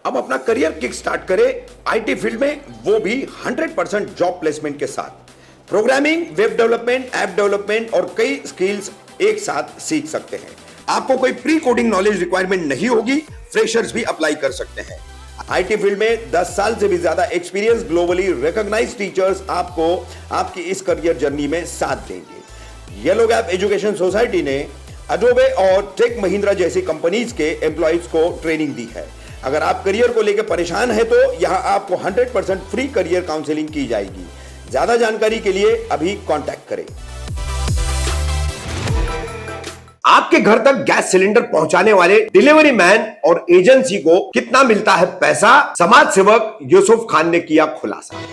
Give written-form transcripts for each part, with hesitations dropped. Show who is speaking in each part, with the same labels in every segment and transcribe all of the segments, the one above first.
Speaker 1: अब अपना career kick start करें आईटी फील्ड में, वो भी 100% जॉब प्लेसमेंट के साथ। Programming, web development, app development और कई स्किल्स एक साथ सीख सकते हैं। आपको कोई प्री कोडिंग नॉलेज रिक्वायरमेंट नहीं होगी, फ्रेशर्स भी अप्लाई कर सकते हैं। आईटी फील्ड में 10 साल से भी ज्यादा एक्सपीरियंस, ग्लोबली रिकॉग्नाइज्ड टीचर्स आपको आपकी इस करियर जर्नी में साथ देंगे। येलो गैप एजुकेशन सोसाइटी ने अडोबे और टेक महिंद्रा जैसी कंपनीज के एम्प्लॉइज को ट्रेनिंग दी है। अगर आप करियर को लेकर परेशान हैं तो यहां आपको 100% फ्री करियर काउंसलिंग की जाएगी। ज्यादा जानकारी के लिए अभी कांटेक्ट करें। आपके घर तक गैस सिलेंडर पहुंचाने वाले डिलीवरी मैन और एजेंसी को कितना मिलता है पैसा, समाज सेवक यूसुफ खान ने किया खुलासा।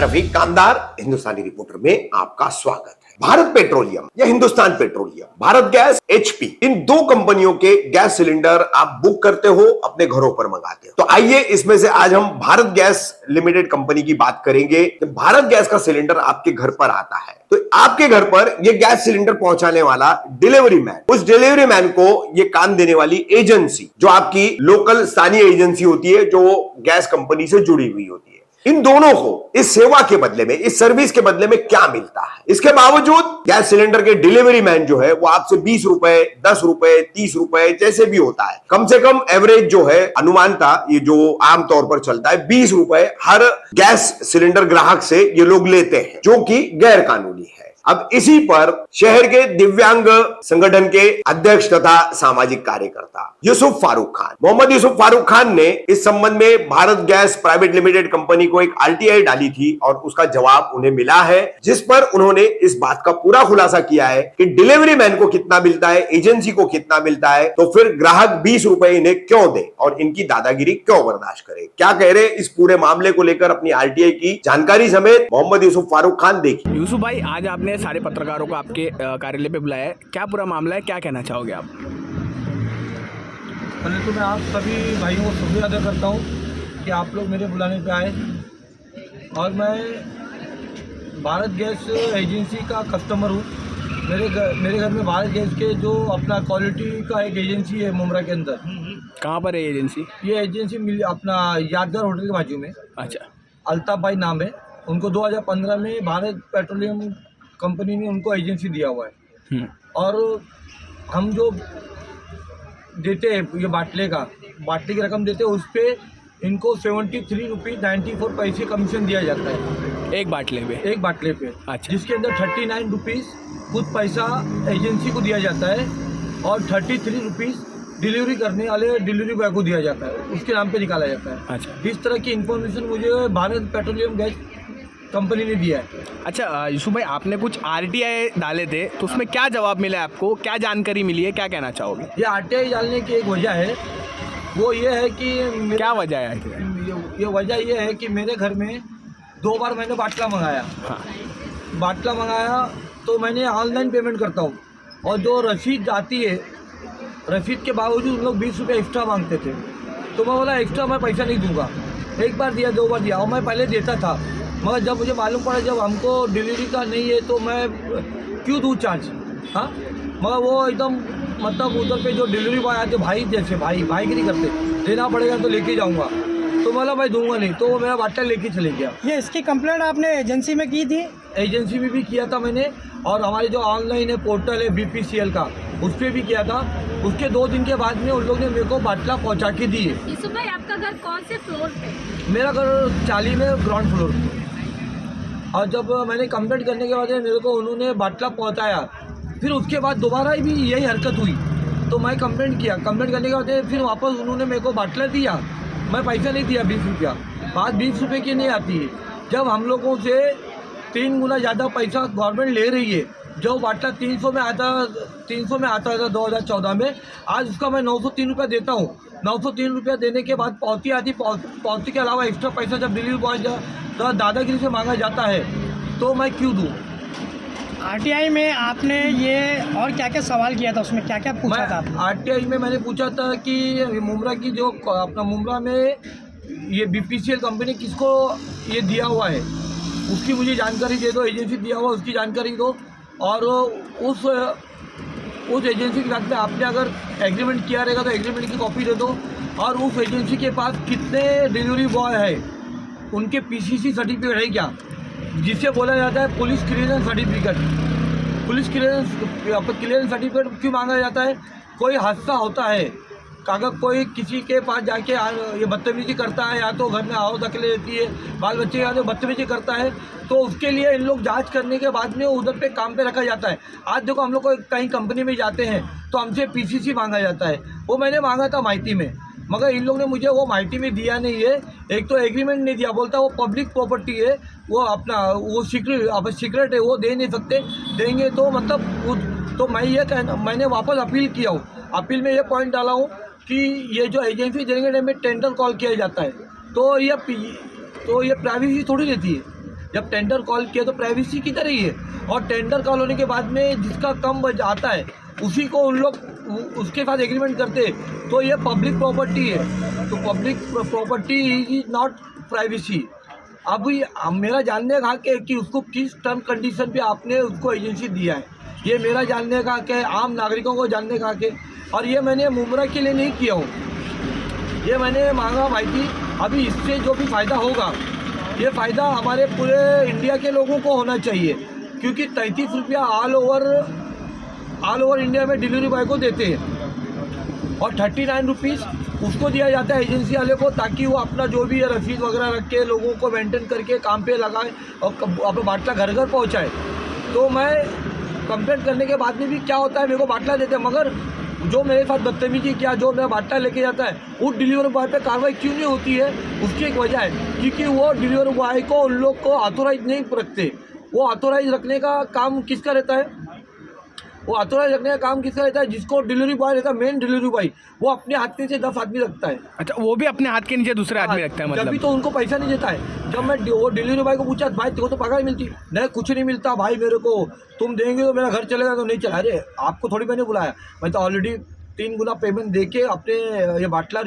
Speaker 1: रफीक कामदार, हिंदुस्तानी रिपोर्टर में आपका स्वागत है। भारत पेट्रोलियम या Hindustan Petroleum, Bharat Gas, HP, इन दो कंपनियों के गैस सिलेंडर आप बुक करते हो, अपने घरों पर मंगाते हो। तो आइए इसमें से आज हम भारत गैस लिमिटेड कंपनी की बात करेंगे। जब भारत गैस का सिलेंडर आपके घर पर आता है तो आपके घर पर यह गैस सिलेंडर पहुंचाने वाला डिलीवरी मैन, उस डिलीवरी मैन को यह काम देने वाली एजेंसी, जो आपकी लोकल स्थानीय एजेंसी होती है, जो गैस कंपनी से जुड़ी हुई होती है, इन दोनों को इस सेवा के बदले में, इस सर्विस के बदले में क्या मिलता है। इसके बावजूद गैस सिलेंडर के डिलीवरी मैन जो है वो आपसे 20 रुपए, 10 रुपए, 30 रुपए जैसे भी होता है, कम से कम एवरेज जो है, अनुमानता ये जो आमतौर पर चलता है, 20 रुपए हर गैस सिलेंडर ग्राहक से ये लोग लेते हैं, जो कि गैर कानूनी है। अब इसी पर शहर के दिव्यांग संगठन के अध्यक्ष तथा सामाजिक कार्यकर्ता यूसुफ फारूक खान, मोहम्मद यूसुफ फारूक खान ने इस संबंध में Bharat gas private limited company को एक आरटीआई डाली थी और उसका जवाब उन्हें मिला है, जिस पर उन्होंने इस बात का पूरा खुलासा किया है कि डिलीवरी मैन को कितना मिलता है, एजेंसी को कितना मिलता है, तो फिर ग्राहक 20 रुपए इन्हें क्यों दे और इनकी दादागिरी क्यों बर्दाश्त करे। क्या कह रहे इस पूरे मामले को लेकर अपनी आरटीआई की जानकारी समेत मोहम्मद यूसुफ फारूक खान, देखिए।
Speaker 2: यूसुफ भाई, आज आपने सारे पत्रकारों को आपके कार्यालय पे बुलाया है, क्या पूरा मामला है, क्या कहना चाहोगे आप?
Speaker 3: पहले तो मैं आप सभी भाइयों को शुक्रिया अदा करता हूँ कि आप लोग मेरे बुलाने पे आए, और मैं भारत गैस एजेंसी का कस्टमर हूँ। मेरे घर में भारत गैस के जो अपना क्वालिटी का एक एजेंसी है मुमरा के अंदर।
Speaker 2: कहाँ पर है एजेंसी?
Speaker 3: ये एजेंसी अपना यादगार होटल के बाजू में,
Speaker 2: अच्छा,
Speaker 3: अल्ताफ भाई नाम है उनको। 2015 में भारत पेट्रोलियम कंपनी ने उनको एजेंसी दिया हुआ है, और हम जो देते हैं ये बाटले की रकम देते हैं, उस पर इनको 73 रुपीज़ 94 पैसे कमीशन दिया जाता है
Speaker 2: एक बाटले पे।
Speaker 3: अच्छा। जिसके अंदर 39 रुपीज़ कुछ पैसा एजेंसी को दिया जाता है और 33 रुपीज़ डिलीवरी करने वाले डिलीवरी बॉय को दिया जाता है, उसके नाम पे निकाला जाता है।
Speaker 2: अच्छा,
Speaker 3: इस तरह की इन्फॉर्मेशन मुझे भारत पेट्रोलियम गैस कंपनी ने दिया है।
Speaker 2: अच्छा यूसुफ भाई, आपने कुछ आरटीआई डाले थे तो उसमें क्या जवाब मिला है आपको, क्या जानकारी मिली है, क्या कहना चाहोगे?
Speaker 3: ये आरटीआई डालने की एक वजह है, वो ये है कि
Speaker 2: क्या वजह है?
Speaker 3: ये वजह ये है कि मेरे घर में 2 बार मैंने बाटला मंगाया।
Speaker 2: हाँ।
Speaker 3: बाटला मंगाया तो मैंने ऑनलाइन पेमेंट करता हूँ, और जो रसीद आती है, रसीद के बावजूद उन लोग 20 रुपये एक्स्ट्रा मांगते थे। तो मैं बोला एक्स्ट्रा मैं पैसा नहीं दूंगा। एक बार दिया, 2 बार दिया, और मैं पहले देता था, मगर जब मुझे मालूम पड़ा जब हमको डिलीवरी का नहीं है तो मैं क्यों दूँ चार्ज। हाँ, मगर वो एकदम मतलब उधर पे जो डिलीवरी बॉय आते भाई जैसे भाईगिरी करते, देना पड़ेगा तो लेके जाऊँगा, तो मतलब मैं दूंगा नहीं, तो वो मेरा बाटला लेके चले गया।
Speaker 4: ये इसकी कंप्लेंट आपने एजेंसी में की थी?
Speaker 3: एजेंसी में भी किया था मैंने, और हमारे जो ऑनलाइन है पोर्टल है BPCL का, उस पर भी किया था। उसके 2 दिन के बाद में उन लोग ने मेरे को बाटला पहुँचा के दिए।
Speaker 5: यूसुफ भाई, आपका घर कौन से फ्लोर पे?
Speaker 3: मेरा घर 40 में ग्राउंड फ्लोर पे। और जब मैंने कंप्लेंट करने के बाद मेरे को उन्होंने बाटला पहुंचाया, फिर उसके बाद दोबारा भी यही हरकत हुई, तो मैं कंप्लेंट किया। कंप्लेंट करने के बाद फिर वापस उन्होंने मेरे को बाटला दिया, मैं पैसा नहीं दिया 20 रुपया। बात 20 रुपये की नहीं आती है, जब हम लोगों से 3 गुना ज़्यादा पैसा गवर्नमेंट ले रही है। जो बाटला 300 में आता था 2014 में, आज उसका मैं 903 रुपया देता हूँ। 903 रुपया देने के बाद पावती के अलावा एक्स्ट्रा पैसा जब डिलीवरी बॉय दादागिरी से मांगा जाता है तो मैं क्यों दूँ।
Speaker 4: आरटीआई में आपने ये और क्या क्या सवाल किया था, उसमें क्या क्या पूछा था आपने?
Speaker 3: आरटीआई में मैंने पूछा था कि मुमरा की जो अपना मुमरा में ये BPCL कंपनी किसको ये दिया हुआ है, उसकी मुझे जानकारी दे दो, एजेंसी दिया हुआ उसकी जानकारी दो, और उस एजेंसी के साथ में आपने अगर एग्रीमेंट किया रहेगा तो एग्रीमेंट की कॉपी दे दो, और उस एजेंसी के पास कितने डिलीवरी बॉय है, उनके पीसीसी सर्टिफिकेट है क्या, जिसे बोला जाता है police clearance certificate. Police clearance certificate क्यों मांगा जाता है? कोई हादसा होता है, अगर कोई किसी के पास जाके ये बदतमीजी करता है, या तो घर में आओ धकेले देती है, बाल बच्चे या तो बदतमीजी करता है, तो उसके लिए इन लोग जांच करने के बाद में उधर पे काम पे रखा जाता है। आज देखो हम लोग को कहीं कंपनी में जाते हैं तो हमसे पीसीसी मांगा जाता है, वो मैंने मांगा था माहिती में, मगर इन लोग ने मुझे वो माहिती में दिया नहीं है। एक तो एग्रीमेंट नहीं दिया, बोलता वो पब्लिक प्रॉपर्टी है, वो अपना वो सीक्रेट है, वो दे नहीं सकते, देंगे तो मतलब तो मैं ये कहना, मैंने वापस अपील किया हूँ। अपील में ये पॉइंट डाला हूँ कि ये जो एजेंसी देने टाइम में टेंडर कॉल किया जाता है, तो ये प्राइवेसी थोड़ी रहती है। जब टेंडर कॉल किया तो प्राइवेसी की तरह ही है, और टेंडर कॉल होने के बाद में जिसका कम बच आता है उसी को उन लोग उसके साथ एग्रीमेंट करते हैं, तो ये पब्लिक प्रॉपर्टी है, तो public property is not privacy. अभी मेरा जानने का हक है कि उसको किस टर्म कंडीशन पे आपने उसको एजेंसी दिया है, ये मेरा जानने का हक है, आम नागरिकों को जानने का हक है। और ये मैंने मुमरा के लिए नहीं किया हूँ, ये मैंने मांगा माहिती। अभी इससे जो भी फ़ायदा होगा, ये फ़ायदा हमारे पूरे इंडिया के लोगों को होना चाहिए, क्योंकि 33 रुपया ऑल ओवर इंडिया में डिलीवरी बॉय को देते हैं, और 39 रुपीज़ उसको दिया जाता है एजेंसी वाले को, ताकि वो अपना जो भी रसीद वगैरह रख के लोगों को मेंटेन करके काम पे लगाए और अपना बाटला घर घर पहुँचाए। तो मैं कंप्लेंट करने के बाद में भी क्या होता है, मेरे को बाटला देते हैं, मगर जो मेरे साथ बदतमीजी किया, जो मेरा बाटला लेके जाता है, उस डिलीवरी बॉय पे कार्रवाई क्यों नहीं होती है? उसकी एक वजह है, क्योंकि वो डिलीवरी बॉय को उन लोग को ऑथोराइज नहीं रखते। वो ऑथोराइज रखने का काम किसका रहता है? वो ऑथोराइज रखने का काम किसका रहता है? जिसको डिलीवरी बॉय रहता है, मेन डिलीवरी बॉय, वो अपने हाथ के नीचे 10 आदमी रखता है।
Speaker 2: अच्छा, वो भी अपने हाथ के नीचे दूसरे आदमी रखता है मतलब?
Speaker 3: जब भी तो उनको पैसा नहीं देता है। जब मैं वो डिलीवरी बॉय को पूछा, भाई तेरे को तो पगार मिलती? नहीं, कुछ नहीं मिलता भाई मेरे को, तुम देंगे तो मेरा घर चलेगा। तो नहीं चला। अरे आपको थोड़ी मैंने बुलाया, मैं तो ऑलरेडी 3 गुना पेमेंट दे के अपने ये बाटला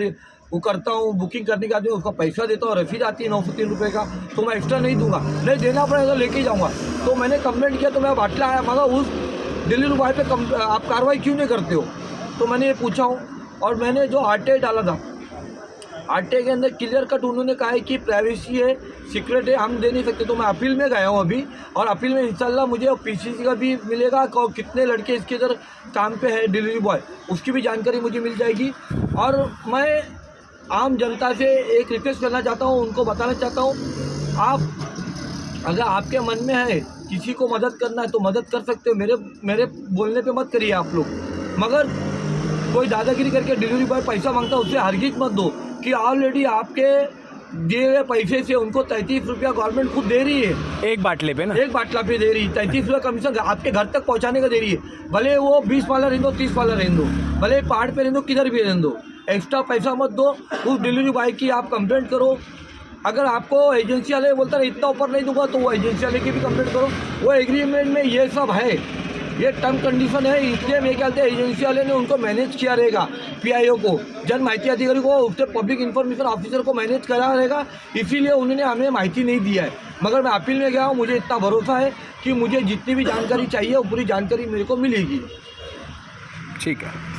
Speaker 3: वो करता हूँ, बुकिंग करने के बाद में उसका पैसा देता हूँ, रसीद आती है 903 रुपये का, तो मैं एक्स्ट्रा नहीं दूंगा, नहीं देना पड़ेगा तो लेके जाऊँगा। तो मैंने कंप्लेंट किया, तो मेरा बाटला आया, मगर उस डिलीवरी बॉय पे आप कार्रवाई क्यों नहीं करते हो? तो मैंने ये पूछा हूँ। और मैंने जो RTI डाला था, RTI के अंदर क्लियर कट उन्होंने कहा है कि प्राइवेसी है, सीक्रेट है, हम दे नहीं सकते। तो मैं अपील में गया हूँ अभी, और अपील में इंशाल्लाह मुझे PCC का भी मिलेगा, और कितने लड़के इसके इधर काम पे है डिलीवरी बॉय, उसकी भी जानकारी मुझे मिल जाएगी। और मैं आम जनता से एक रिक्वेस्ट करना चाहता हूँ, उनको बताना चाहता हूँ, आप अगर आपके मन में है किसी को मदद करना है तो मदद कर सकते हो, मेरे बोलने पे मत करिए आप लोग। मगर कोई दादागिरी करके डिलीवरी बॉय पैसा मांगता है, उससे हरगिज मत दो, कि ऑलरेडी आपके दिए हुए पैसे से उनको 33 रुपया गवर्नमेंट खुद दे रही है,
Speaker 2: एक बाटले पे ना,
Speaker 3: एक बाटला पे दे रही है, 33 रुपया कमीशन आपके घर तक पहुंचाने का दे रही है। भले वो 20 वाला रहने दो, 30 वाला रहने दो, भले पहाड़ पे रहने दो, किधर भी रहने दो, एक्स्ट्रा पैसा मत दो। उस डिलीवरी बॉय की आप कंप्लेंट करो। अगर आपको एजेंसी वाले बोलता है इतना ऊपर नहीं दूंगा, तो वो एजेंसी वाले की भी कंप्लेंट करो। वो एग्रीमेंट में ये सब है, ये टर्म कंडीशन है, इसलिए मेरे ख्याल से एजेंसी वाले ने उनको मैनेज किया रहेगा, PIO को, जन माहिती अधिकारी को, उससे पब्लिक इन्फॉर्मेशन ऑफिसर को मैनेज करा रहेगा, इसीलिए उन्होंने हमें माहिती नहीं दिया है। मगर मैं अपील में गया हूँ, मुझे इतना भरोसा है कि मुझे जितनी भी जानकारी चाहिए वो पूरी जानकारी मेरे को मिलेगी।
Speaker 2: ठीक है।